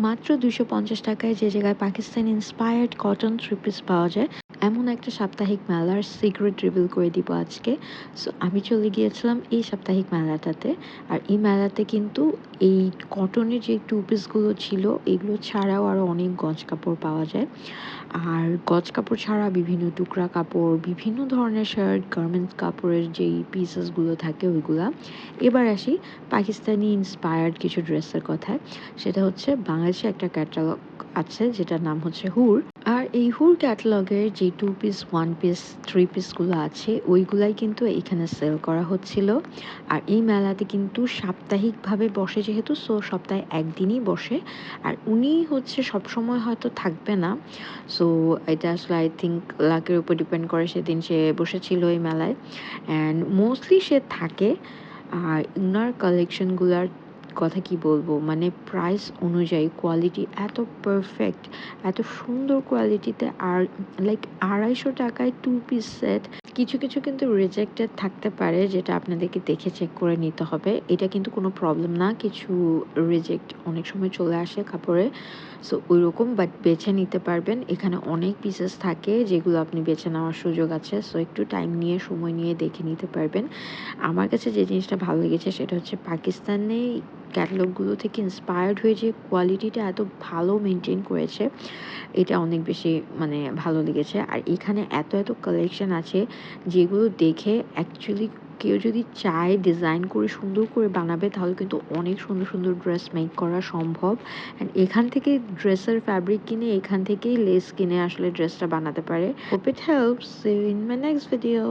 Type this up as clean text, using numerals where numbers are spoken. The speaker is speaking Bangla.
মাত্র ২৫০ টাকায় যে জায়গায় Pakistani inspired cotton three piece পাওয়া যায়, এমন একটা সাপ্তাহিক মেলার সিক্রেট রিভিল করে দিব আজকে। সো আমি চলে গিয়েছিলাম এই সাপ্তাহিক মেলাটাতে। আর এই মেলাতে কিন্তু এই কটনের যে টু পিসগুলো ছিল, এগুলো ছাড়াও আরও অনেক গজ কাপড় পাওয়া যায়। আর গজ কাপড় ছাড়া বিভিন্ন টুকরা কাপড়, বিভিন্ন ধরনের শার্ট, গার্মেন্টস কাপড়ের যেই পিসেসগুলো থাকে ওইগুলা। এবার আসি পাকিস্তানি ইন্সপায়ার্ড কিছু ড্রেসের কথায়। সেটা হচ্ছে বাংলাদেশে একটা ক্যাটালগ আছে যেটার নাম হচ্ছে হুর। আর এই হুর ক্যাটালগের যে two piece, one piece, three পিসগুলো আছে ওইগুলাই কিন্তু এখানে সেল করা হচ্ছিল। আর এই মেলাতে কিন্তু সাপ্তাহিকভাবে বসে যেহেতু, সো সপ্তাহে একদিনই বসে। আর উনি হচ্ছে সবসময় হয়তো থাকবে না। সো এটা আসলে আই থিঙ্ক লাকের উপর ডিপেন্ড করে সেদিন সে বসেছিল এই মেলায়, অ্যান্ড মোস্টলি সে থাকে। আর উনার কালেকশনগুলার কথা কি বলবো, মানে প্রাইস অনুযায়ী কোয়ালিটি এত পারফেক্ট, এত সুন্দর কোয়ালিটিতে। আর লাইক ২৫০ টাকায় টু পিস সেট। কিছু কিছু কিন্তু রিজেক্টেড থাকতে পারে, যেটা আপনাদেরকে দেখে চেক করে নিতে হবে। এটা কিন্তু কোনো প্রবলেম না, কিছু রিজেক্ট অনেক সময় চলে আসে কাপড়ে। সো ওই রকম বাট বেছে নিতে পারবেন। এখানে অনেক পিসেস থাকে যেগুলো আপনি বেছে নেওয়ার সুযোগ আছে। সো একটু টাইম নিয়ে, সময় নিয়ে দেখে নিতে পারবেন। আমার কাছে যে জিনিসটা ভালো লেগেছে সেটা হচ্ছে পাকিস্তানে ক্যাটালগুলো থেকে ইন্সপায়ার্ড হয়ে যে কোয়ালিটিটা এত ভালো মেনটেন করেছে, এটা অনেক বেশি মানে ভালো লেগেছে। আর এখানে এত এত কালেকশন আছে যেগুলো দেখে অ্যাকচুয়ালি কেউ যদি চায় ডিজাইন করে সুন্দর করে বানাবে, তাহলে কিন্তু অনেক সুন্দর সুন্দর ড্রেস মেক করা সম্ভব। অ্যান্ড এখান থেকে ড্রেসের ফ্যাব্রিক কিনে, এখান থেকেই লেস কিনে আসলে ড্রেসটা বানাতে পারে। Hope it helps. See you in my next video.